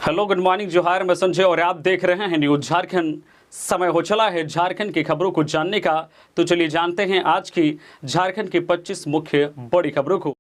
Hello, good morning, जोहार। मैं संजय और आप देख रहे हैं न्यूज झारखंड। समय हो चला है झारखंड की खबरों को जानने का, तो चलिए जानते हैं आज की झारखंड की 25 मुख्य बड़ी खबरों को।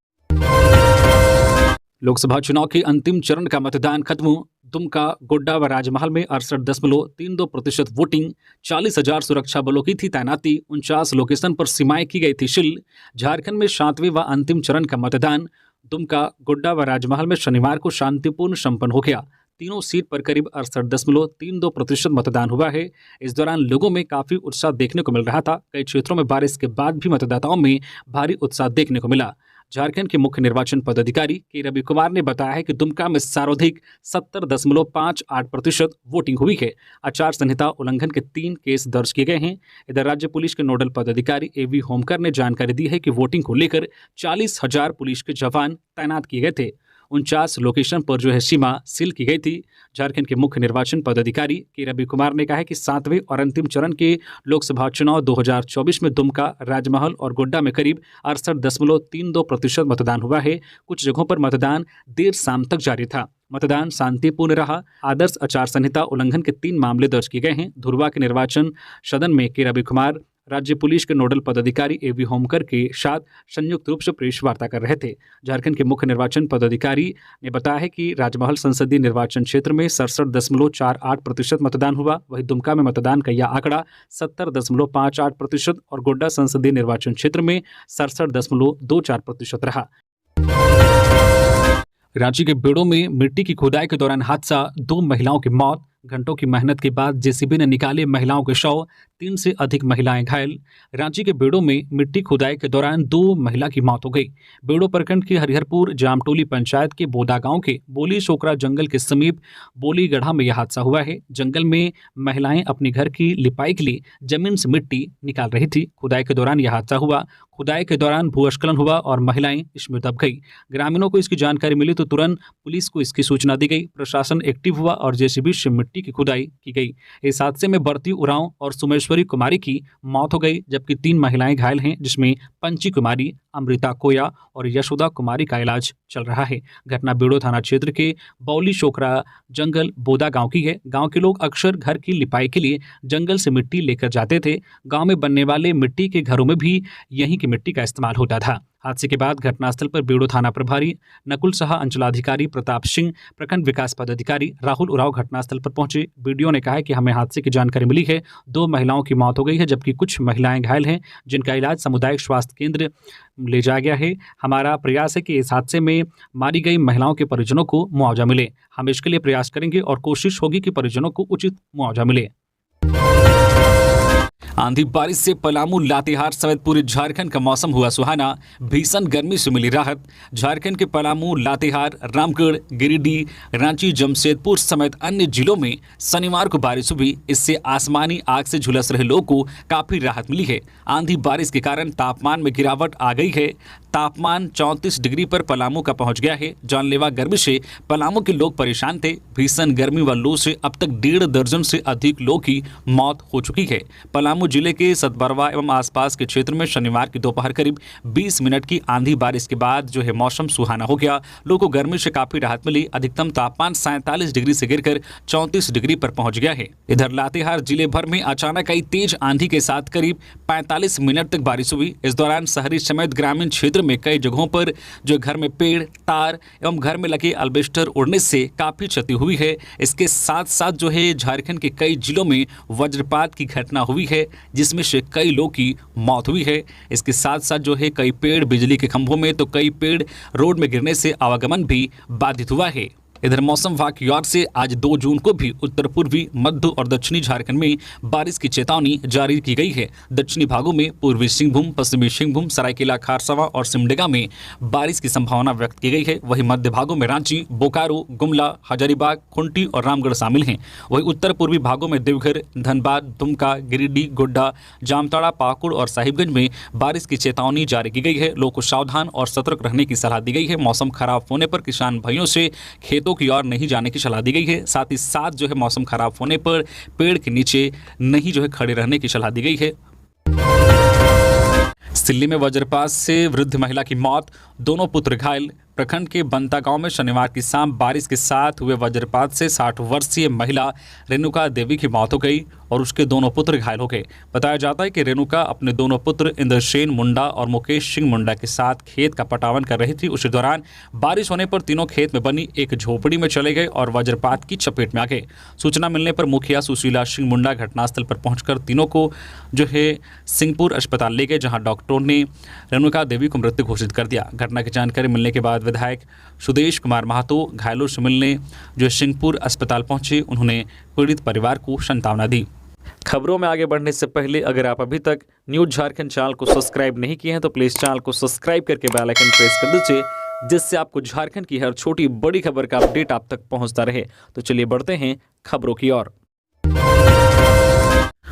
लोकसभा चुनाव के अंतिम चरण का मतदान खत्म। दुमका, गोड्डा व राजमहल में 68.32% वोटिंग। 40,000 सुरक्षा बलों की थी तैनाती। 49 लोकेशन पर सीमाएं की गई थी सील। झारखंड में 7वें व अंतिम चरण का मतदान दुमका, गोड्डा व राजमहल में शनिवार को शांतिपूर्ण संपन्न हो गया। तीनों सीट पर करीब 68.32% मतदान हुआ है। इस दौरान लोगों में काफी उत्साह देखने को मिल रहा था। कई क्षेत्रों में बारिश के बाद भी मतदाताओं में भारी उत्साह देखने को मिला। झारखंड के मुख्य निर्वाचन पदाधिकारी के रवि कुमार ने बताया है कि दुमका में सर्वाधिक 70.58% वोटिंग हुई है। आचार संहिता उल्लंघन के 3 केस दर्ज किए गए हैं। इधर राज्य पुलिस के नोडल पदाधिकारी एवी होमकर ने जानकारी दी है कि वोटिंग को लेकर 40,000 पुलिस के जवान तैनात किए गए थे। 49 लोकेशन पर सीमा सील की गई थी। झारखंड के मुख्य निर्वाचन पदाधिकारी के रवि कुमार ने कहा है कि 7वें और अंतिम चरण के लोकसभा चुनाव 2024 में दुमका, राजमहल और गोड्डा में करीब 68.32% मतदान हुआ है। कुछ जगहों पर मतदान देर शाम तक जारी था। मतदान शांतिपूर्ण रहा। आदर्श आचार संहिता उल्लंघन के 3 मामले दर्ज किए गए हैं। धुरवा के निर्वाचन सदन में के रवि कुमार राज्य पुलिस के नोडल पदाधिकारी एवी होमकर के साथ संयुक्त रूप से प्रेस वार्ता कर रहे थे। झारखंड के मुख्य निर्वाचन पदाधिकारी ने बताया है कि राजमहल संसदीय निर्वाचन क्षेत्र में 67.48% मतदान हुआ। वहीं दुमका में मतदान का यह आंकड़ा 70.58% और गोड्डा संसदीय निर्वाचन क्षेत्र में 67.24% रहा। रांची के बेड़ो में मिट्टी की खुदाई के दौरान हादसा, 2 महिलाओं की मौत। घंटों की मेहनत के बाद जेसीबी ने निकाले महिलाओं के शव, 3 से अधिक महिलाएं घायल। रांची के बेड़ो में मिट्टी खुदाई के दौरान 2 महिला की मौत हो गई। बेड़ो प्रखंड के हरिहरपुर जामटोली पंचायत के बोदा गांव के बोली सोकरा जंगल के समीप बोली गढ़ा में यह हादसा हुआ है। जंगल में महिलाएं अपने घर की लिपाई के लिए जमीन से मिट्टी निकाल रही थी। खुदाई के दौरान यह हादसा हुआ। खुदाई के दौरान भूस्खलन हुआ और महिलाएं इसमें दब गई। ग्रामीणों को इसकी जानकारी मिली तो तुरंत पुलिस को इसकी सूचना दी गई। प्रशासन एक्टिव हुआ और जेसीबी से मिट्टी की खुदाई की गई। इस हादसे में बरती उरांव और सुमेश्वरी कुमारी की मौत हो गई, जबकि 3 महिलाएं घायल हैं, जिसमें पंची कुमारी, अमृता कोया और यशोदा कुमारी का इलाज चल रहा है। घटना बेड़ो थाना क्षेत्र के बौली शोकरा जंगल बोदा गांव की है। गांव के लोग अक्सर घर की लिपाई के लिए जंगल से मिट्टी लेकर जाते थे। गांव में बनने वाले मिट्टी के घरों में भी यहीं की मिट्टी का इस्तेमाल होता था। हादसे के बाद घटनास्थल पर बेड़ो थाना प्रभारी नकुल साहा, अंचलाधिकारी प्रताप सिंह, प्रखंड विकास पदाधिकारी राहुल उराव घटनास्थल पर पहुंचे। वीडियो ने कहा है कि हमें हादसे की जानकारी मिली है। 2 महिलाओं की मौत हो गई है, जबकि कुछ महिलाएं घायल हैं, जिनका इलाज सामुदायिक स्वास्थ्य केंद्र ले जाया गया है। हमारा प्रयास है कि इस हादसे में मारी गई महिलाओं के परिजनों को मुआवजा मिले। हम इसके लिए प्रयास करेंगे और कोशिश होगी कि परिजनों को उचित मुआवजा मिले। आंधी बारिश से पलामू, लातेहार समेत पूरे झारखंड का मौसम हुआ सुहाना। भीषण गर्मी से मिली राहत। झारखंड के पलामू, लातेहार, रामगढ़, गिरिडीह, रांची, जमशेदपुर समेत अन्य जिलों में शनिवार को बारिश हुई। इससे आसमानी आग से झुलस रहे लोगों को काफी राहत मिली है। आंधी बारिश के कारण तापमान में गिरावट आ गई है। तापमान 34 डिग्री पर पलामू का पहुंच गया है। जानलेवा गर्मी से पलामू के लोग परेशान थे। भीषण गर्मी व लू से अब तक 1.5 दर्जन से अधिक लोगों की मौत हो चुकी है। पलामू जिले के सतबरवा एवं आसपास के क्षेत्र में शनिवार की दोपहर करीब 20 मिनट की आंधी बारिश के बाद मौसम सुहाना हो गया। लोगों को गर्मी से काफी राहत मिली। अधिकतम तापमान 47 डिग्री से गिरकर 34 डिग्री पर पहुंच गया है। इधर लातेहार जिले भर में अचानक आई तेज आंधी के साथ करीब 45 मिनट तक बारिश हुई। इस दौरान शहरी समेत ग्रामीण क्षेत्र में कई जगहों पर घर में पेड़, तार एवं घर में लगे अल्बेस्टर उड़ने से काफी क्षति हुई है। इसके साथ साथ झारखंड के कई जिलों में वज्रपात की घटना हुई है, जिसमें से कई लोगों की मौत हुई है। इसके साथ साथ कई पेड़ बिजली के खंभों में तो कई पेड़ रोड में गिरने से आवागमन भी बाधित हुआ है। इधर मौसम विभाग की ओर से आज 2 जून को भी उत्तर पूर्वी, मध्य और दक्षिणी झारखंड में बारिश की चेतावनी जारी की गई है। दक्षिणी भागों में पूर्वी सिंहभूम, पश्चिमी सिंहभूम, सरायकेला खारसावा और सिमडेगा में बारिश की संभावना व्यक्त की गई है। वहीं मध्य भागों में रांची, बोकारो, गुमला, हजारीबाग, खूंटी और रामगढ़ शामिल हैं। वहीं उत्तर पूर्वी भागों में देवघर, धनबाद, दुमका, गिरिडीह, गोड्डा, जामताड़ा, पाकुड़ और साहिबगंज में बारिश की चेतावनी जारी की गई है। लोगों को सावधान और सतर्क रहने की सलाह दी गई है। मौसम खराब होने पर किसान भाइयों से खेतों की ओर नहीं जाने की सलाह दी गई है। साथ ही साथ मौसम खराब होने पर पेड़ के नीचे नहीं खड़े रहने की सलाह दी गई है। सिल्ली में वज्रपात से वृद्ध महिला की मौत, दोनों पुत्र घायल। प्रखंड के बंता गांव में शनिवार की शाम बारिश के साथ हुए वज्रपात से 60 वर्षीय महिला रेणुका देवी की मौत हो गई और उसके दोनों पुत्र घायल हो गए। बताया जाता है कि रेणुका अपने दोनों पुत्र इंद्रसेन मुंडा और मुकेश सिंह मुंडा के साथ खेत का पटावन कर रही थी। उसी दौरान बारिश होने पर तीनों खेत में बनी एक झोपड़ी में चले गए और वज्रपात की चपेट में आ गए। सूचना मिलने पर मुखिया सुशीला सिंह मुंडा घटनास्थल पर पहुंचकर तीनों को जो है सिंहपुर अस्पताल ले गए, जहां डॉक्टरों ने रेणुका देवी को मृत घोषित कर दिया। घटना की जानकारी मिलने के बाद विधायक सुदेश कुमार महतो घायलों से मिलने जो सिंहपुर अस्पताल पहुंचे, उन्होंने पीड़ित परिवार को सांत्वना दी। खबरों में आगे बढ़ने से पहले अगर आप अभी तक न्यूज़ झारखंड चैनल को सब्सक्राइब नहीं किए हैं तो प्लीज़ चैनल को सब्सक्राइब करके बेल आइकन प्रेस कर दीजिए, जिससे आपको झारखंड की हर छोटी बड़ी खबर का अपडेट आप तक पहुंचता रहे। तो चलिए बढ़ते हैं खबरों की ओर।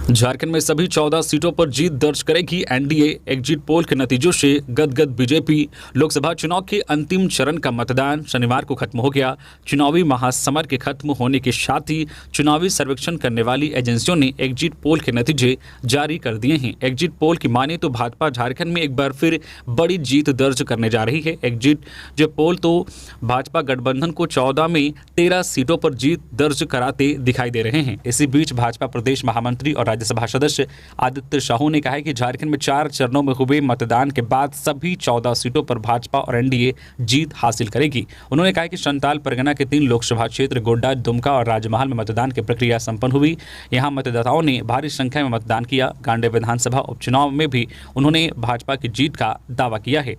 झारखंड में सभी 14 सीटों पर जीत दर्ज करेगी एनडीए। एग्जिट पोल के नतीजों से गदगद बीजेपी। लोकसभा चुनाव के अंतिम चरण का मतदान शनिवार को खत्म हो गया। चुनावी महासमर के खत्म होने के साथ ही चुनावी सर्वेक्षण करने वाली एजेंसियों ने एग्जिट पोल के नतीजे जारी कर दिए हैं। एग्जिट पोल की माने तो भाजपा झारखंड में एक बार फिर बड़ी जीत दर्ज करने जा रही है। एग्जिट जो पोल तो भाजपा गठबंधन को 14 में 13 सीटों पर जीत दर्ज कराते दिखाई दे रहे हैं। इसी बीच भाजपा प्रदेश महामंत्री और राज्यसभा सदस्य आदित्य साहू ने कहा है कि झारखंड में 4 चरणों में हुए मतदान के बाद सभी 14 सीटों पर भाजपा और एनडीए जीत हासिल करेगी। उन्होंने कहा कि संताल परगना के 3 लोकसभा क्षेत्र गोड्डा, दुमका और राजमहल में मतदान की प्रक्रिया संपन्न हुई। यहां मतदाताओं ने भारी संख्या में मतदान किया। गांडे विधानसभा उपचुनाव में भी उन्होंने भाजपा की जीत का दावा किया है।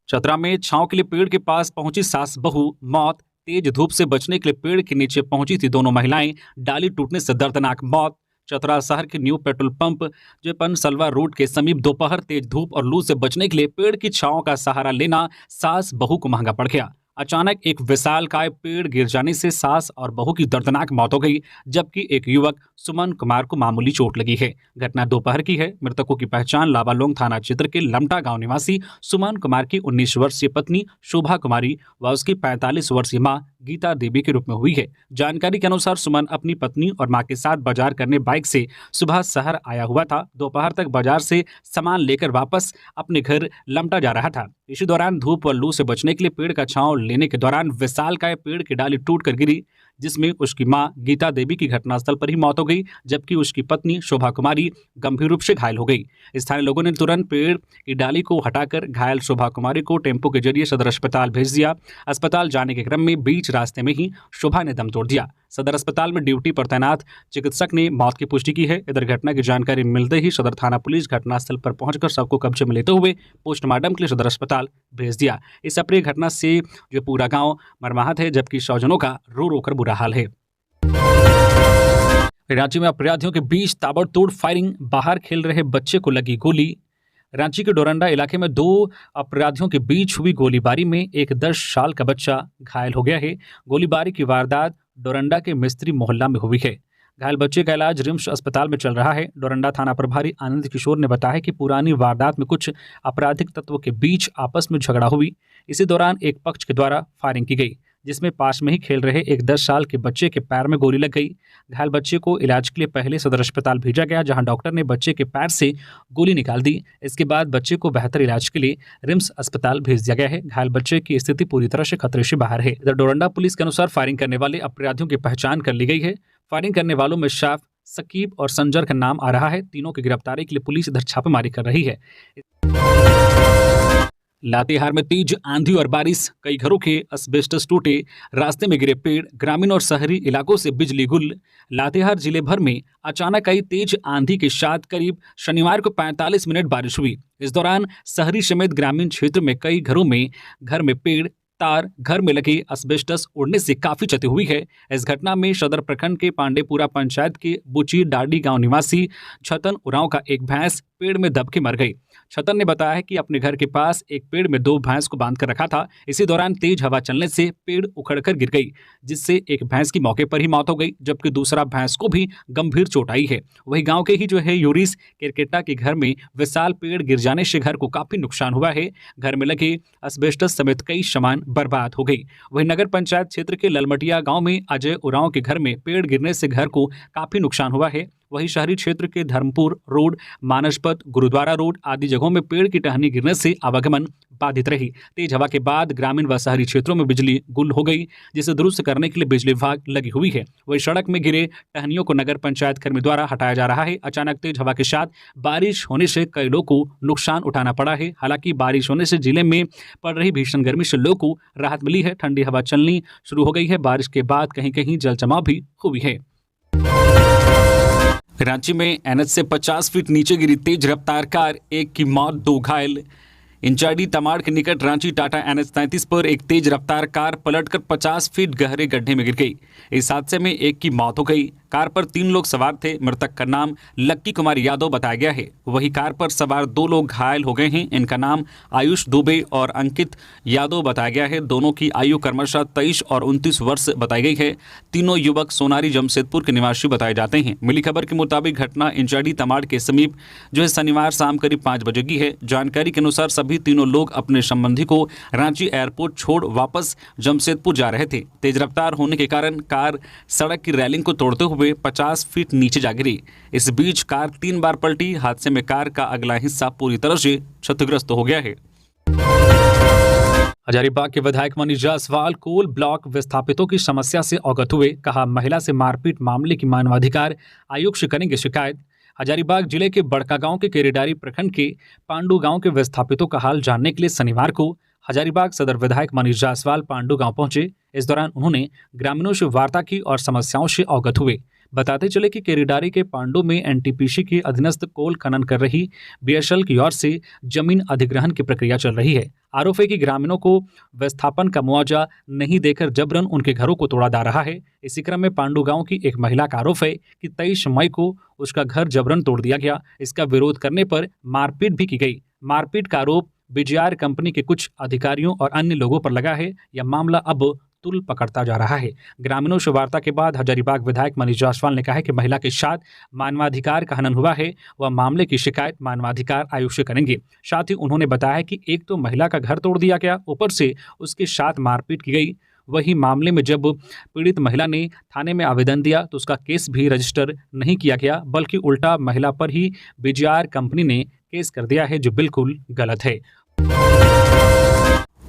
चतरा में छांव के लिए पेड़ के पास पहुंची सास बहू, मौत। तेज धूप से बचने के लिए पेड़ के नीचे पहुंची थी दोनों महिलाएं, डाली टूटने से दर्दनाक मौत। चतरा शहर के न्यू पेट्रोल पंप जो पनसलवा रोड के समीप दोपहर तेज धूप और लू से बचने के लिए पेड़ की छांव का सहारा लेना सास बहू को महंगा पड़ गया। अचानक एक विशालकाय पेड़ गिर जाने से सास और बहू की दर्दनाक मौत हो गई, जबकि एक युवक सुमन कुमार को मामूली चोट लगी है। घटना दोपहर की है। मृतकों की पहचान लावालोंग थाना क्षेत्र के लमटा गांव निवासी सुमन कुमार की 19 वर्षीय पत्नी शोभा कुमारी व उसकी 45 वर्षीय मां गीता देवी के रूप में हुई है। जानकारी के अनुसार सुमन अपनी पत्नी और मां के साथ बाजार करने बाइक से सुबह शहर आया हुआ था। दोपहर तक बाजार से सामान लेकर वापस अपने घर लमटा जा रहा था। इसी दौरान धूप व लू से बचने के लिए पेड़ का छांव लेने के दौरान विशालकाय पेड़ की डाली टूट कर गिरी, जिसमें उसकी मां गीता देवी की घटनास्थल पर ही मौत हो गई, जबकि उसकी पत्नी शोभा कुमारी गंभीर रूप से घायल हो गई। स्थानीय लोगों ने तुरंत पेड़ की डाली को हटाकर घायल शोभा कुमारी को टेम्पो के जरिए सदर अस्पताल भेज दिया। अस्पताल जाने के क्रम में बीच रास्ते में ही शोभा ने दम तोड़ दिया। सदर अस्पताल में ड्यूटी पर तैनात चिकित्सक ने मौत की पुष्टि की है। इधर घटना की जानकारी मिलते ही सदर थाना पुलिस घटनास्थल पर पहुंचकर शव को कब्जे में लेते हुए पोस्टमार्टम के लिए सदर अस्पताल भेज दिया। इस अप्रिय घटना से जो पूरा गांव मर्माहत है, जबकि स्वजनों का रो रो कर बुरा हाल है। रांची में अपराधियों के बीच ताबड़तोड़ फायरिंग, बाहर खेल रहे बच्चे को लगी गोली। रांची के डोरंडा इलाके में 2 अपराधियों के बीच हुई गोलीबारी में एक 10 साल का बच्चा घायल हो गया है। गोलीबारी की वारदात डोरंडा के मिस्त्री मोहल्ला में हुई है। घायल बच्चे का इलाज रिम्स अस्पताल में चल रहा है। डोरंडा थाना प्रभारी आनंद किशोर ने बताया कि पुरानी वारदात में कुछ आपराधिक तत्वों के बीच आपस में झगड़ा हुई। इसी दौरान एक पक्ष के द्वारा फायरिंग की गई, जिसमें पास में ही खेल रहे एक 10 साल के बच्चे के पैर में गोली लग गई। घायल बच्चे को इलाज के लिए पहले सदर अस्पताल भेजा गया, जहां डॉक्टर ने बच्चे के पैर से गोली निकाल दी। इसके बाद बच्चे को बेहतर इलाज के लिए रिम्स अस्पताल भेज दिया गया है। घायल बच्चे की स्थिति पूरी तरह से खतरे से बाहर है। इधर डोरंडा पुलिस के अनुसार फायरिंग करने वाले अपराधियों की पहचान कर ली गई है। फायरिंग करने वालों में शाफ, सकीब और संजर का नाम आ रहा है। तीनों की गिरफ्तारी के लिए पुलिस इधर छापेमारी कर रही है। लातेहार में तेज आंधी और बारिश, कई घरों के एस्बेस्टस टूटे, रास्ते में गिरे पेड़, ग्रामीण और शहरी इलाकों से बिजली गुल। लातेहार जिले भर में अचानक आई तेज आंधी के साथ करीब शनिवार को 45 मिनट बारिश हुई। इस दौरान शहरी समेत ग्रामीण क्षेत्र में कई घरों में पेड़, तार, घर में लगे एस्बेस्टस उड़ने से काफी क्षति हुई है। इस घटना में सदर प्रखंड के पांडेपुरा पंचायत के बुची डाडी गांव निवासी छतन उरांव का एक भैंस पेड़ में दब के मर गई। छतन ने बताया है कि अपने घर के पास एक पेड़ में 2 भैंस को बांध कर रखा था। इसी दौरान तेज हवा चलने से पेड़ उखड़कर गिर गई, जिससे एक भैंस की मौके पर ही मौत हो गई, जबकि दूसरा भैंस को भी गंभीर चोट आई है। वही गांव के ही यूरिस केरकेटा के घर में विशाल पेड़ गिर जाने से घर को काफी नुकसान हुआ है। घर में लगे एस्बेस्टस समेत कई सामान बर्बाद हो गई। वही नगर पंचायत क्षेत्र के ललमटिया गाँव में अजय उरांव के घर में पेड़ गिरने से घर को काफी नुकसान हुआ है। वहीं शहरी क्षेत्र के धर्मपुर रोड, मानसपत, गुरुद्वारा रोड आदि जगहों में पेड़ की टहनी गिरने से आवागमन बाधित रही। तेज हवा के बाद ग्रामीण व शहरी क्षेत्रों में बिजली गुल हो गई, जिसे दुरुस्त करने के लिए बिजली विभाग लगी हुई है। वही सड़क में गिरे टहनियों को नगर पंचायत कर्मी द्वारा हटाया जा रहा है। अचानक तेज हवा के साथ बारिश होने से कई लोगों को नुकसान उठाना पड़ा है। हालांकि बारिश होने से जिले में पड़ रही भीषण गर्मी से लोगों को राहत मिली है। ठंडी हवा चलनी शुरू हो गई है। बारिश के बाद कहीं कहीं जल जमाव भी हुई है। रांची में एनएच से 50 फीट नीचे गिरी तेज रफ्तार कार, एक की मौत, 2 घायल। इंचाडी तमाड़ के निकट रांची टाटा एनएच 33 पर एक तेज रफ्तार कार पलटकर 50 फीट गहरे गड्ढे में गिर गई। इस हादसे में एक की मौत हो गई। कार पर 3 लोग सवार थे। मृतक का नाम लक्की कुमार यादव बताया गया है। वही कार पर सवार 2 लोग घायल हो गए हैं। इनका नाम आयुष दुबे और अंकित यादव बताया गया है। दोनों की आयु क्रमशः 23 और 29 वर्ष बताई गई है। तीनों युवक सोनारी जमशेदपुर के निवासी बताए जाते हैं। मिली खबर के मुताबिक घटना इंचाडी तमाड़ के समीप जो है शनिवार शाम करीब 5 बजे की है। जानकारी के अनुसार सभी तीनों लोग अपने संबंधी को रांची एयरपोर्ट छोड़ वापस जमशेदपुर जा रहे थे। तेज रफ्तार होने के कारण कार सड़क की रेलिंग को तोड़ते हुए 50 फीट नीचे जा गिरी। इस बीच कार 3 बार पलटी। हादसे में कार का अगला हिस्सा पूरी तरह से क्षतिग्रस्त हो गया है। हजारीबाग के विधायक मनीष जायसवाल कोल ब्लॉक विस्थापितों की समस्या से अवगत हुए। कहा, महिला से मारपीट मामले की मानवाधिकार आयोग से करेंगे शिकायत। हजारीबाग जिले के बड़कागांव के केरेडारी प्रखंड के पांडू गांव के विस्थापितों का हाल जानने के लिए शनिवार को हजारीबाग सदर विधायक मनीष जायसवाल पांडू गांव पहुंचे। इस दौरान उन्होंने ग्रामीणों से वार्ता की और समस्याओं से अवगत हुए। बताते चले कि केरेडारी के पांडू में एनटीपीसी के अधीनस्थ कोल खनन कर रही बीएसएल की ओर से जमीन अधिग्रहण की प्रक्रिया चल रही है। आरोप है कि ग्रामीणों को विस्थापन का मुआवजा नहीं देकर जबरन उनके घरों को तोड़ा जा रहा है। इसी क्रम में पांडू गांव की एक महिला का आरोप है कि 23 मई को उसका घर जबरन तोड़ दिया गया। इसका विरोध करने पर मारपीट भी की गई। मारपीट का आरोप बीजीआर कंपनी के कुछ अधिकारियों और अन्य लोगों पर लगा है। यह मामला अब तुल पकड़ता जा रहा है। ग्रामीणों से वार्ता के बाद हजारीबाग विधायक मनीष जायसवाल ने कहा है कि महिला के साथ मानवाधिकार का हनन हुआ है। वह मामले की शिकायत मानवाधिकार आयोग से करेंगे। साथ ही उन्होंने बताया कि एक तो महिला का घर तोड़ दिया गया, ऊपर से उसके साथ मारपीट की गई। वही मामले में जब पीड़ित महिला ने थाने में आवेदन दिया तो उसका केस भी रजिस्टर नहीं किया गया, बल्कि उल्टा महिला पर ही बीजीआर कंपनी ने केस कर दिया है, जो बिल्कुल गलत है।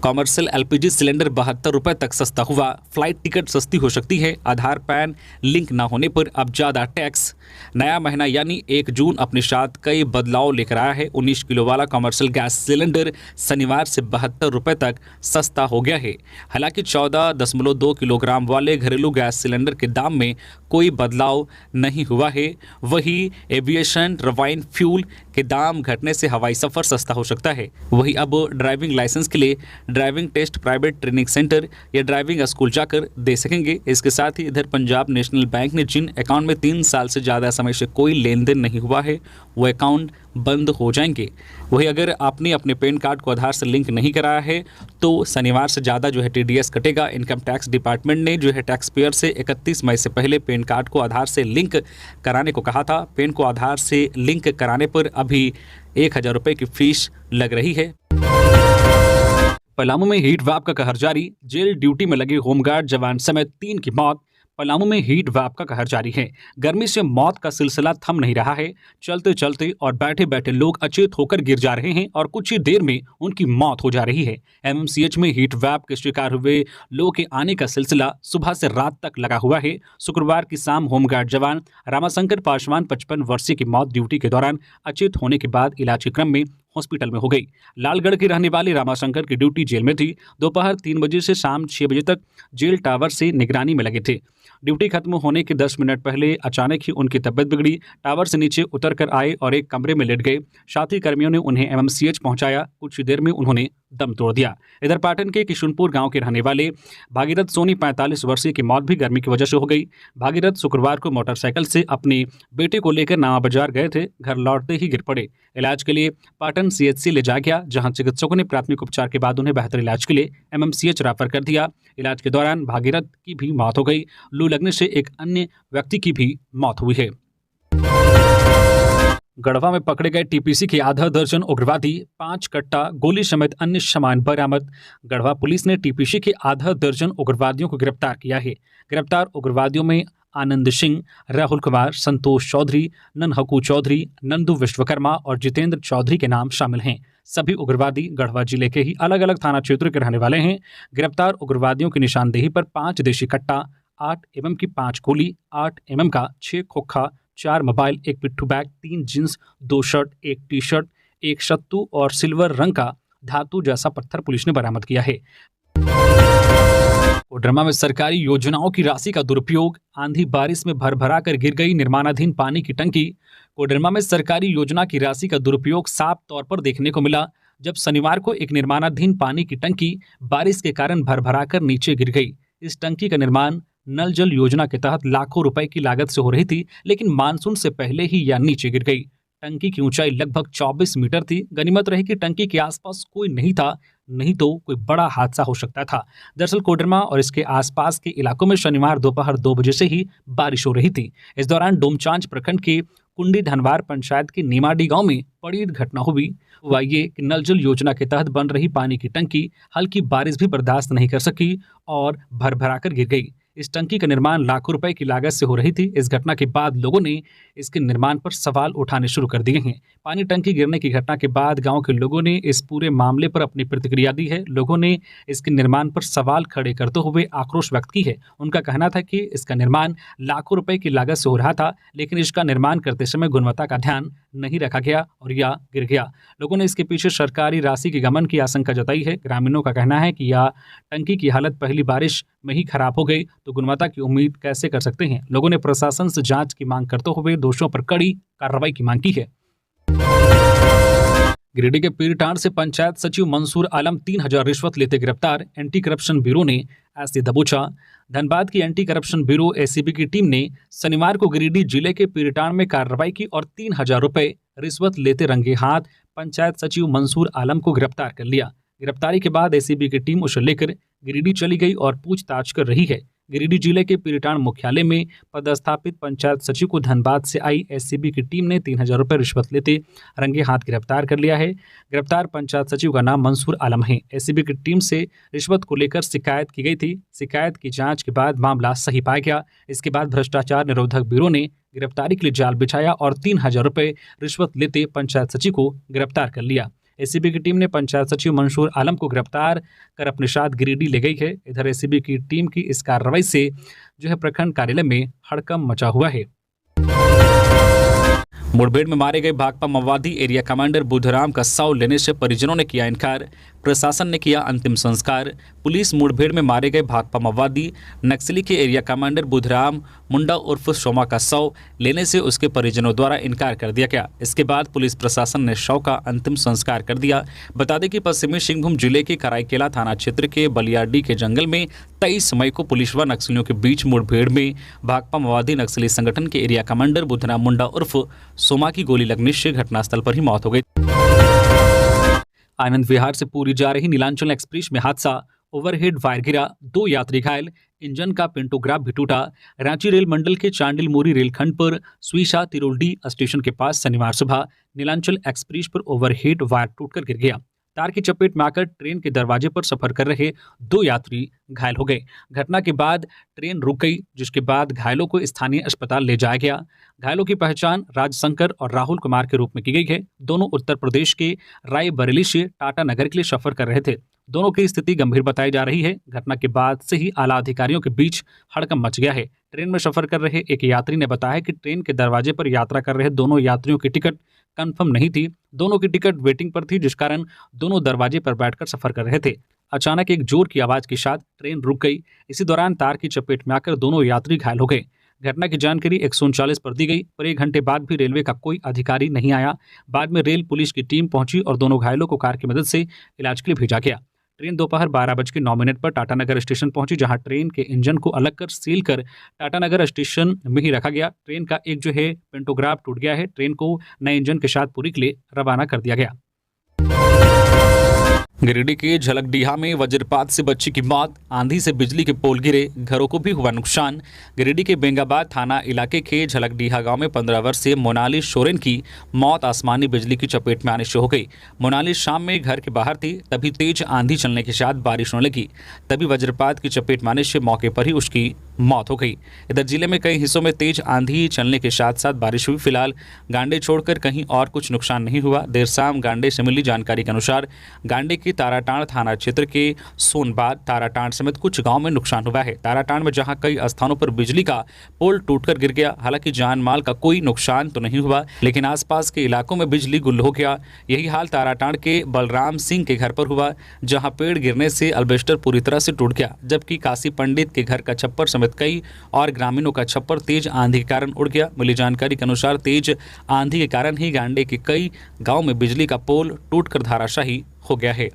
कॉमर्शियल एलपीजी सिलेंडर 72 रुपये तक सस्ता हुआ। फ्लाइट टिकट सस्ती हो सकती है। आधार पैन लिंक न होने पर अब ज़्यादा टैक्स। नया महीना यानी 1 जून अपने साथ कई बदलाव लेकर आया है। 19 किलो वाला कॉमर्शियल गैस सिलेंडर शनिवार से 72 रुपये तक सस्ता हो गया है। हालांकि 14.2 किलोग्राम वाले घरेलू गैस सिलेंडर के दाम में कोई बदलाव नहीं हुआ है। वही एविएशन रिफाइंड फ्यूल के दाम घटने से हवाई सफ़र सस्ता हो सकता है। वही अब ड्राइविंग लाइसेंस के लिए driving test private training centre या ड्राइविंग स्कूल जाकर दे सकेंगे। इसके साथ ही इधर पंजाब नेशनल बैंक ने जिन अकाउंट में 3 साल से ज़्यादा समय से कोई लेन देन नहीं हुआ है वो अकाउंट बंद हो जाएंगे। वही अगर आपने अपने पैन कार्ड को आधार से लिंक नहीं कराया है तो शनिवार से ज़्यादा जो है टीडीएस कटेगा। इनकम टैक्स डिपार्टमेंट ने जो है टैक्स पेयर से 31 मई से पहले पैन कार्ड को आधार से लिंक कराने को कहा था। पैन को आधार से लिंक कराने पर अभी 1000 रुपये की फीस लग रही है। पलामू में हीट वेव का कहर जारी। जेल ड्यूटी में लगे होमगार्ड जवान समेत 3 की मौत। पलामू में हीट वेव का कहर जारी है। गर्मी से मौत का सिलसिला थम नहीं रहा है। चलते चलते और बैठे बैठे लोग अचेत होकर गिर जा रहे हैं और कुछ ही देर में उनकी मौत हो जा रही है। एमएमसीएच में हीट वेव के शिकार हुए लोगों के आने का सिलसिला सुबह से रात तक लगा हुआ है। शुक्रवार की शाम होमगार्ड जवान रामाशंकर पासवान 55 वर्षीय की मौत ड्यूटी के दौरान अचेत होने के बाद इलाज के क्रम में हॉस्पिटल में हो गई। लालगढ़ के रहने वाले रामाशंकर की ड्यूटी जेल में थी। दोपहर 3 बजे से शाम 6 बजे तक जेल टावर से निगरानी में लगे थे। ड्यूटी खत्म होने के 10 मिनट पहले अचानक ही उनकी तबियत बिगड़ी। टावर से नीचे उतर कर आए और एक कमरे में लेट गए। साथ ही कर्मियों ने उन्हें एमएमसीएच पहुंचाया। कुछ ही देर में उन्होंने दम तोड़ दिया। इधर पाटन के किशुनपुर गांव के रहने वाले भागीरथ सोनी 45 वर्षीय की मौत भी गर्मी की वजह से हो गई। भागीरथ शुक्रवार को मोटरसाइकिल से अपने बेटे को लेकर नावा बाजार गए थे। घर लौटते ही गिर पड़े। इलाज के लिए पाटन सीएचसी ले जाया गया, जहां चिकित्सकों ने प्राथमिक उपचार के बाद उन्हें बेहतर इलाज के लिए एमएमसीएच रेफर कर दिया। इलाज के दौरान भागीरथ की भी मौत हो गई। लू लगने से एक अन्य व्यक्ति की भी मौत हुई है। गढ़वा में पकड़े गए टीपीसी के आधा दर्जन उग्रवादी, 5 कट्टा गोली समेत अन्य सामान बरामद। गढ़वा पुलिस ने टीपीसी के आधा दर्जन उग्रवादियों को गिरफ्तार किया है। गिरफ्तार उग्रवादियों में आनंद सिंह, राहुल कुमार, संतोष चौधरी, ननहकू चौधरी, नंदू विश्वकर्मा और जितेंद्र चौधरी के नाम शामिल हैं। सभी उग्रवादी गढ़वा जिले के ही अलग अलग थाना क्षेत्र के रहने वाले हैं। गिरफ्तार उग्रवादियों की निशानदेही पर 5 देशी कट्टा, 8 एमएम की 5 गोली, 8 एमएम का 6 खोखा, 4 मोबाइल, 1 पिट्ठू bag, 3 jeans, 2 shirt, 1 T shirt, 1 सत्तू और सिल्वर रंग का धातु जैसा पत्थर पुलिस ने बरामद किया है। कोडरमा में सरकारी योजनाओं की राशि का दुरुपयोग, आंधी बारिश में भरभरा कर गिर गई निर्माणाधीन पानी की टंकी। कोडरमा में सरकारी योजना की राशि का दुरुपयोग साफ तौर पर देखने को मिला जब शनिवार को एक निर्माणाधीन पानी की टंकी बारिश के कारण भरभरा कर नीचे गिर गई। इस टंकी का निर्माण नल जल योजना के तहत लाखों रुपए की लागत से हो रही थी, लेकिन मानसून से पहले ही यह नीचे गिर गई। टंकी की ऊंचाई लगभग 24 मीटर थी। गनीमत रही कि टंकी के आसपास कोई नहीं था, नहीं तो कोई बड़ा हादसा हो सकता था। दरअसल कोडरमा और इसके आसपास के इलाकों में शनिवार दोपहर 2 बजे से ही बारिश हो रही थी। इस दौरान डोमचांच प्रखंड के कुंडी धनवार पंचायत के नीमाडी गांव में बड़ी घटना हुआ ये कि नल जल योजना के तहत बन रही पानी की टंकी हल्की बारिश भी बर्दाश्त नहीं कर सकी और भरभरा कर गिर गई। इस टंकी का निर्माण लाखों रुपए की लागत से हो रही थी। इस घटना के बाद लोगों ने इसके निर्माण पर सवाल उठाने शुरू कर दिए हैं। पानी टंकी गिरने की घटना के बाद गांव के लोगों ने इस पूरे मामले पर अपनी प्रतिक्रिया दी है। लोगों ने इसके निर्माण पर सवाल खड़े करते हुए आक्रोश व्यक्त की है। उनका कहना था कि इसका निर्माण लाखों रुपए की लागत से हो रहा था, लेकिन इसका निर्माण करते समय गुणवत्ता का ध्यान नहीं रखा गया और यह गिर गया। लोगों ने इसके पीछे सरकारी राशि के गमन की आशंका जताई है। ग्रामीणों का कहना है कि यह टंकी की हालत पहली बारिश में ही खराब हो गई तो गुणवत्ता की उम्मीद कैसे कर सकते हैं। लोगों ने प्रशासन से जांच की मांग करते हुए दोषियों पर कड़ी कार्रवाई की मांग की है। गिरिडीह के पीरटांड से पंचायत सचिव मंसूर आलम 3000 रिश्वत लेते गिरफ्तार। एंटी करप्शन ब्यूरो ने ऐसे दबोचा। धनबाद की एंटी करप्शन ब्यूरो एसीबी की टीम ने शनिवार को गिरिडीह जिले के पीरटांड में कार्रवाई की और 3000 रुपए रिश्वत लेते रंगे हाथ पंचायत सचिव मंसूर आलम को गिरफ्तार कर लिया। गिरफ्तारी के बाद एसीबी की टीम उसे लेकर गिरिडीह चली गई और पूछताछ कर रही है। गिरिडीह जिले के पीरटांड मुख्यालय में पदस्थापित पंचायत सचिव को धनबाद से आई एसीबी की टीम ने 3000 रुपए रिश्वत लेते रंगे हाथ गिरफ्तार कर लिया है। गिरफ्तार पंचायत सचिव का नाम मंसूर आलम है। एसीबी की टीम से रिश्वत को लेकर शिकायत की गई थी। शिकायत की जांच के बाद मामला सही पाया गया। इसके बाद भ्रष्टाचार निरोधक ब्यूरो ने गिरफ्तारी के लिए जाल बिछाया और 3000 रुपए रिश्वत लेते पंचायत सचिव को गिरफ्तार कर लिया। एसीबी की टीम ने पंचायत सचिव मंसूर आलम को गिरफ्तार कर अपने साथ गिरिडीह ले गई है। इधर एसीबी की टीम की इस कार्रवाई से प्रखंड कार्यालय में हड़कंप मचा हुआ है। मुठभेड़ में मारे गए भाकपा माओवादी एरिया कमांडर बुधराम का शव लेने से परिजनों ने किया इनकार। प्रशासन ने किया अंतिम संस्कार। पुलिस मुठभेड़ में मारे गए भाकपा माओवादी नक्सली के एरिया कमांडर बुधराम मुंडा उर्फ सोमा का शव लेने से उसके परिजनों द्वारा इनकार कर दिया गया। इसके बाद पुलिस प्रशासन ने शव का अंतिम संस्कार कर दिया। बता दें कि पश्चिमी सिंहभूम जिले के कराईकेला थाना क्षेत्र के बलियाडी के जंगल में 23 मई को पुलिस व नक्सलियों के बीच मुठभेड़ में भाकपा माओवादी नक्सली संगठन के एरिया कमांडर बुधराम मुंडा उर्फ सोमा की गोली लगने से घटनास्थल पर ही मौत हो गई। आनंद विहार से पूरी जा रही नीलांचल एक्सप्रेस में हादसा, ओवरहेड वायर गिरा, 2 यात्री घायल, इंजन का पेंटोग्राफ भी टूटा। रांची रेल मंडल के चांडिल मोरी रेलखंड पर सुईसा तिरोल्डी स्टेशन के पास शनिवार सुबह नीलांचल एक्सप्रेस पर ओवरहेड वायर टूटकर गिर गया। तार की चपेट में आकर ट्रेन के दरवाजे पर सफर कर रहे 2 यात्री घायल हो गए। घटना के बाद ट्रेन रुक गई, जिसके बाद घायलों को स्थानीय अस्पताल ले जाया गया। घायलों की पहचान राजशंकर और राहुल कुमार के रूप में की गई है। दोनों उत्तर प्रदेश के रायबरेली से टाटा नगर के लिए सफर कर रहे थे। दोनों की स्थिति गंभीर बताई जा रही है। घटना के बाद से ही आला अधिकारियों के बीच हड़कंप मच गया है। ट्रेन में सफर कर रहे एक यात्री ने बताया कि ट्रेन के दरवाजे पर यात्रा कर रहे दोनों यात्रियों की टिकट कंफर्म नहीं थी। दोनों की टिकट वेटिंग पर थी, जिस कारण दोनों दरवाजे पर बैठकर सफर कर रहे थे। अचानक एक जोर की आवाज के साथ ट्रेन रुक गई। इसी दौरान तार की चपेट में आकर दोनों यात्री घायल हो गए। घटना की जानकारी 139 पर दी गई, पर 1 घंटे बाद भी रेलवे का कोई अधिकारी नहीं आया। बाद में रेल पुलिस की टीम पहुंची और दोनों घायलों को कार की मदद से इलाज के लिए भेजा गया। ट्रेन दोपहर 12:09 पर टाटानगर स्टेशन पहुंची, जहां ट्रेन के इंजन को अलग कर सील कर टाटानगर स्टेशन में ही रखा गया। ट्रेन का एक पेंटोग्राफ टूट गया है। ट्रेन को नए इंजन के साथ पुरी के लिए रवाना कर दिया गया। गिरिडीह के झलकडीहा में वज्रपात से बच्ची की मौत, आंधी से बिजली के पोल गिरे, घरों को भी हुआ नुकसान। गिरिडीह के बेंगाबाद थाना इलाके के झलकडीहा गांव में 15 वर्षीय मोनाली सोरेन की मौत आसमानी बिजली की चपेट में आने से हो गई। मोनाली शाम में घर के बाहर थी, तभी तेज आंधी चलने के साथ बारिश होने लगी। तभी वज्रपात की चपेट में आने से मौके पर ही उसकी मौत हो गई। इधर जिले में कई हिस्सों में तेज आंधी चलने के साथ साथ बारिश हुई। फिलहाल गांडे छोड़कर कहीं और कुछ नुकसान नहीं हुआ। देर शाम गांडे से मिली जानकारी के अनुसार गांडे के ताराटांड़ थाना क्षेत्र के सोनबाद ताराटांड़ समेत कुछ गांव में नुकसान हुआ है। ताराटांड़ में जहां कई स्थानों पर बिजली का पोल टूटकर गिर गया। हालांकि जान माल का कोई नुकसान तो नहीं हुआ, लेकिन आसपास के इलाकों में बिजली गुल हो गया। यही हाल ताराटांड़ के बलराम सिंह के घर पर हुआ, जहां पेड़ गिरने से अल्बेस्टर पूरी तरह से टूट गया, जबकि काशी पंडित के घर का छप्पर समेत कई और ग्रामीणों का छप्पर तेज आंधी के कारण उड़ गया। मिली जानकारी के अनुसार तेज आंधी के कारण ही गांडे के कई गांव में बिजली का पोल टूटकर धराशायी हो गया है।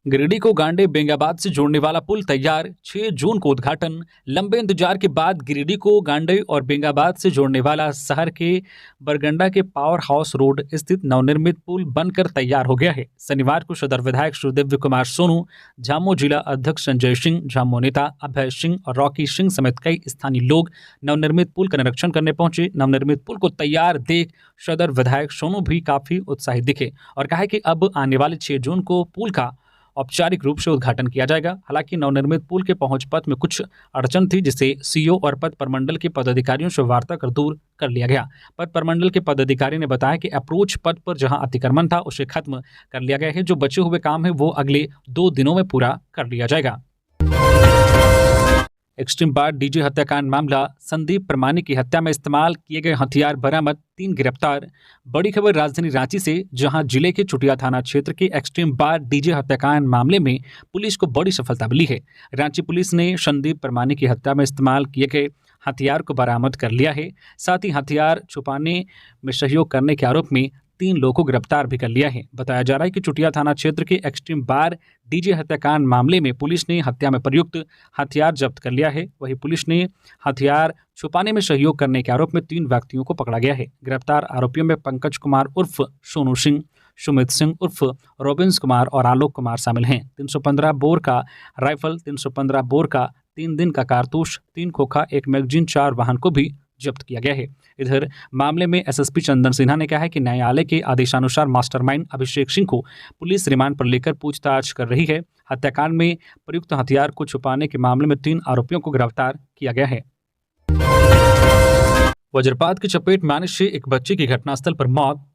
गिरिडीह को गांडे बेंगाबाद से जोड़ने वाला पुल तैयार, 6 जून को उद्घाटन। लंबे इंतजार के बाद गिरिडीह को गांडे और बेंगाबाद से जोड़ने वाला शहर के बरगंडा के पावर हाउस रोड स्थित नवनिर्मित पुल बनकर तैयार हो गया है। शनिवार को सदर विधायक श्री दिव्य कुमार सोनू, झामो जिला अध्यक्ष संजय सिंह, झामो नेता अभय सिंह और रॉकी सिंह समेत कई स्थानीय लोग नवनिर्मित पुल का निरीक्षण करने पहुंचे। नवनिर्मित पुल को तैयार देख सदर विधायक सोनू भी काफी उत्साहित दिखे और कहा कि अब आने वाले 6 जून को पुल का औपचारिक रूप से उद्घाटन किया जाएगा। हालांकि नवनिर्मित पुल के पहुंच पथ में कुछ अड़चन थी, जिसे सीओ और पथ प्रमंडल के पदाधिकारियों से वार्ता कर दूर कर लिया गया। पथ प्रमंडल के पदाधिकारी ने बताया कि अप्रोच पथ पर जहां अतिक्रमण था उसे खत्म कर लिया गया है। जो बचे हुए काम है वो अगले 2 दिनों में पूरा कर लिया जाएगा। एक्सट्रीम बार डीजे हत्याकांड मामला, संदीप प्रमाणिक की हत्या में इस्तेमाल किए गए हथियार बरामद, 3 गिरफ्तार। बड़ी खबर राजधानी रांची से, जहां जिले के चुटिया थाना क्षेत्र के एक्सट्रीम बार डीजे हत्याकांड मामले में पुलिस को बड़ी सफलता मिली है। रांची पुलिस ने संदीप प्रमाणिक की हत्या में इस्तेमाल किए गए हथियार को बरामद कर लिया है। साथ ही हथियार छुपाने में सहयोग करने के आरोप में 3 लोगों को गिरफ्तार भी कर लिया है। बताया जा रहा है कि चुटिया थाना क्षेत्र के एक्सट्रीम बार डीजे हत्याकांड मामले में पुलिस ने हत्या में प्रयुक्त हथियार जब्त कर लिया है। वहीं पुलिस ने हथियार छुपाने में सहयोग करने के आरोप में 3 व्यक्तियों को पकड़ा गया है। गिरफ्तार आरोपियों में पंकज कुमार उर्फ सोनू सिंह, सुमित सिंह उर्फ रोबिन्स कुमार और आलोक कुमार शामिल हैं। 315 बोर का राइफल, 315 बोर का 3 दिन का कारतूस, 3 खोखा, 1 मैगजीन, 4 वाहन को भी जब्त किया गया है। इधर मामले में एसएसपी चंदन सिन्हा ने कहा है कि न्यायालय के आदेशानुसार मास्टरमाइंड अभिषेक सिंह को पुलिस रिमांड पर लेकर पूछताछ कर रही है। हत्याकांड में प्रयुक्त हथियार को छुपाने के मामले में 3 आरोपियों को गिरफ्तार किया गया है। वज्रपात की चपेट में आने से एक बच्चे की घटनास्थल पर मौत।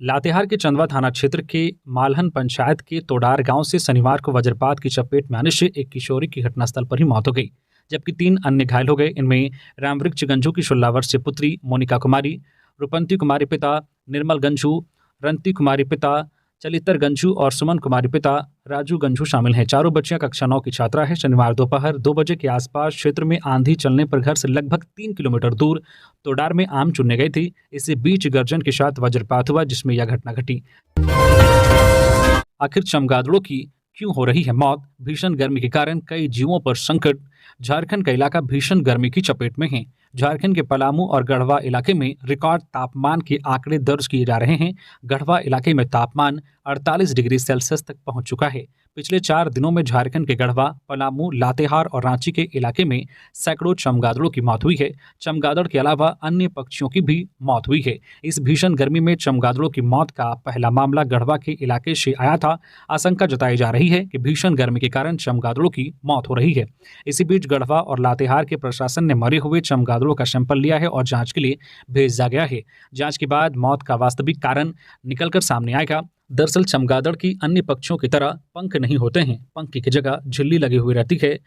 लातेहार के चंदवा थाना क्षेत्र के मालहन पंचायत के तोडार गांव से शनिवार को वज्रपात की चपेट में आने से एक किशोरी की घटनास्थल पर ही मौत हो गई, जबकि 3 अन्य घायल हो गए। इनमें रामवृक्ष गंजू की 16 वर्षीय पुत्री मोनिका कुमारी, रूपंती कुमारी पिता निर्मल गंजू, रंती कुमारी पिता चलितर गंजू और सुमन कुमारी पिता राजू गंजू शामिल हैं। चारों बच्चियां कक्षा 9 की छात्रा है। शनिवार दोपहर 2 बजे के आसपास क्षेत्र में आंधी चलने पर घर से लगभग 3 किलोमीटर दूर तोडार में आम चुनने गई थी। इसी बीच गर्जन के साथ वज्रपात हुआ, जिसमें यह घटना घटी। आखिर चमगादड़ों की क्यों हो रही है मौत? भीषण गर्मी के कारण कई जीवों पर संकट। झारखंड का इलाका भीषण गर्मी की चपेट में है। झारखंड के पलामू और गढ़वा इलाके में रिकॉर्ड तापमान के आंकड़े दर्ज किए जा रहे हैं। गढ़वा इलाके में तापमान 48 डिग्री सेल्सियस तक पहुंच चुका है। पिछले 4 दिनों में झारखंड के गढ़वा, पलामू, लातेहार और रांची के इलाके में सैकड़ों चमगादड़ों की मौत हुई है। चमगादड़ के अलावा अन्य पक्षियों की भी मौत हुई है। इस भीषण गर्मी में चमगादड़ों की मौत का पहला मामला गढ़वा के इलाके से आया था। आशंका जताई जा रही है कि भीषण गर्मी के कारण चमगादड़ों की मौत हो रही है। इसी बीच गढ़वा और लातेहार के प्रशासन ने मरे हुए चमगादड़ों का सैंपल लिया है और जांच के लिए भेजा गया है। जांच के बाद मौत का वास्तविक कारण निकलकर सामने आएगा। दरअसल चमगादड़ की अन्य पक्षियों की तरह पंख नहीं होते हैं। पंख की जगह झिल्ली लगी हुई रहती है।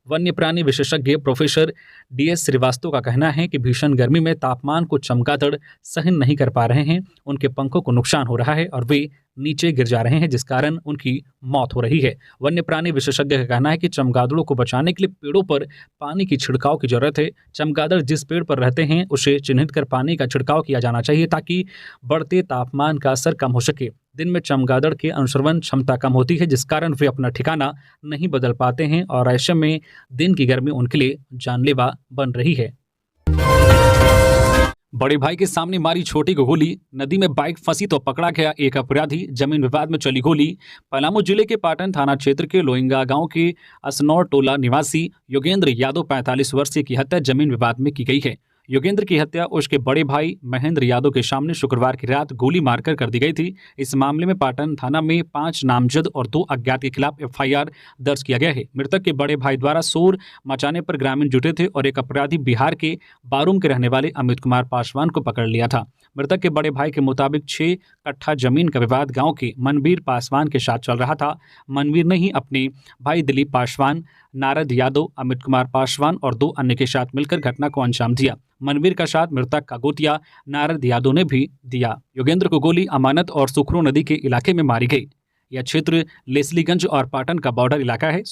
वन्य प्राणी विशेषज्ञ प्रोफेसर DS श्रीवास्तव का कहना है कि भीषण गर्मी में तापमान को चमगादड़ सहन नहीं कर पा रहे हैं। उनके पंखों को नुकसान हो रहा है और वे नीचे गिर जा रहे हैं, जिस कारण उनकी मौत हो रही है। वन्य प्राणी विशेषज्ञ का कहना है कि चमगादड़ों को बचाने के लिए पेड़ों पर पानी की छिड़काव की जरूरत है। चमगादड़ जिस पेड़ पर रहते हैं उसे चिन्हित कर पानी का छिड़काव किया जाना चाहिए, ताकि बढ़ते तापमान का असर कम हो सके। दिन में चमगादड़ की अनुसरण क्षमता कम होती है, जिस कारण वे अपना ठिकाना नहीं बदल पाते हैं और ऐसे में दिन की गर्मी उनके लिए जानलेवा बन रही है। बड़े भाई के सामने मारी छोटी को गोली, नदी में बाइक फंसी तो पकड़ा गया एक अपराधी, जमीन विवाद में चली गोली। पलामू जिले के पाटन थाना क्षेत्र के लोइंगा गांव के असनौर टोला निवासी योगेंद्र यादव 45 वर्षीय की हत्या जमीन विवाद में की गई है। योगेंद्र की हत्या उसके बड़े भाई महेंद्र यादव के सामने शुक्रवार की रात गोली मारकर कर दी गई थी। इस मामले में पाटन थाना में 5 नामजद और 2 अज्ञात के खिलाफ एफआईआर दर्ज किया गया है। मृतक के बड़े भाई द्वारा शोर मचाने पर ग्रामीण जुटे थे और एक अपराधी बिहार के बारूम के रहने वाले अमित कुमार पासवान को पकड़ लिया था। मृतक के बड़े भाई के मुताबिक 6 कट्ठा जमीन का विवाद गांव के मनवीर पासवान के साथ चल रहा था। मनवीर ने ही अपने भाई दिलीप पासवान, नारद यादव, अमित कुमार पासवान और 2 अन्य के साथ मिलकर घटना को अंजाम दिया। मनवीर का साथ मृतक का गोतिया नारद यादव ने भी दिया। योगेंद्र को गोली अमानत और सुखरू नदी के इलाके में मारी गई। यह क्षेत्र लेस्लीगंज और पाटन का बॉर्डर इलाका है।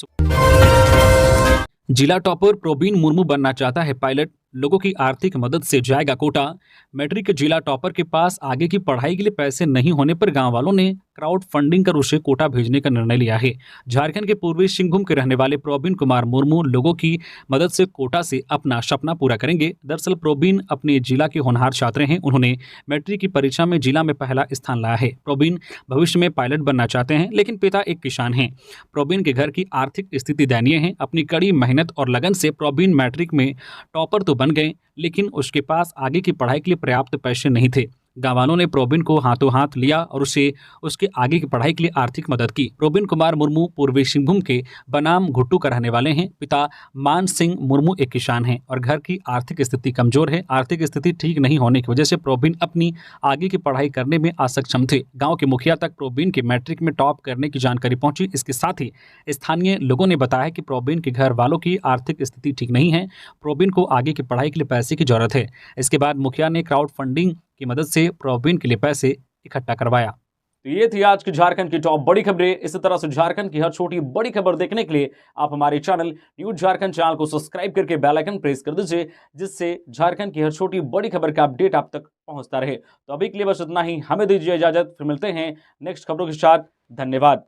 जिला टॉपर प्रोबीन मुर्मू बनना चाहता है पायलट, लोगों की आर्थिक मदद से जाएगा कोटा। मैट्रिक के जिला टॉपर के पास आगे की पढ़ाई के लिए पैसे नहीं होने पर गांव वालों ने क्राउड फंडिंग कर उसे कोटा भेजने का निर्णय लिया है। झारखंड के पूर्वी सिंहभूम के रहने वाले प्रोबीन कुमार मुर्मू लोगों की मदद से कोटा से अपना सपना पूरा करेंगे। दरअसल प्रोबीन अपने जिला के होनहार छात्र हैं। उन्होंने मैट्रिक की परीक्षा में जिला में पहला स्थान लाया है। प्रोबीन भविष्य में पायलट बनना चाहते हैं, लेकिन पिता एक किसान हैं। प्रोबीन के घर की आर्थिक स्थिति दयनीय है। अपनी कड़ी मेहनत और लगन से प्रोबीन मैट्रिक में टॉपर तो बन गए, लेकिन उसके पास आगे की पढ़ाई के लिए पर्याप्त पैसे नहीं थे। गाँव वालों ने प्रोबीन को हाथों हाथ लिया और उसे उसके आगे की पढ़ाई के लिए आर्थिक मदद की। प्रोबीन कुमार मुर्मू पूर्वी सिंहभूम के बनाम घुट्टू का रहने वाले हैं। पिता मान सिंह मुर्मू एक किसान हैं और घर की आर्थिक स्थिति कमजोर है। आर्थिक स्थिति ठीक नहीं होने की वजह से प्रोबीन अपनी आगे की पढ़ाई करने में असक्षम थे। गाँव के मुखिया तक प्रोबीन के मैट्रिक में टॉप करने की जानकारी पहुंची। इसके साथ ही स्थानीय लोगों ने बताया कि प्रोबीन के घर वालों की आर्थिक स्थिति ठीक नहीं है। प्रोबीन को आगे की पढ़ाई के लिए पैसे की जरूरत है। इसके बाद मुखिया ने क्राउड फंडिंग की मदद से प्रोबीन के लिए पैसे इकट्ठा करवाया। तो ये थी आज की झारखंड की टॉप बड़ी खबरें। इसी तरह से झारखंड की हर छोटी बड़ी खबर देखने के लिए आप हमारे चैनल न्यूज झारखंड चैनल को सब्सक्राइब करके बेल आइकन प्रेस कर दीजिए, जिससे झारखंड की हर छोटी बड़ी खबर का अपडेट आप तक पहुंचता रहे। तो अभी के लिए बस इतना ही, हमें दीजिए इजाजत, फिर मिलते हैं नेक्स्ट खबरों के साथ। धन्यवाद।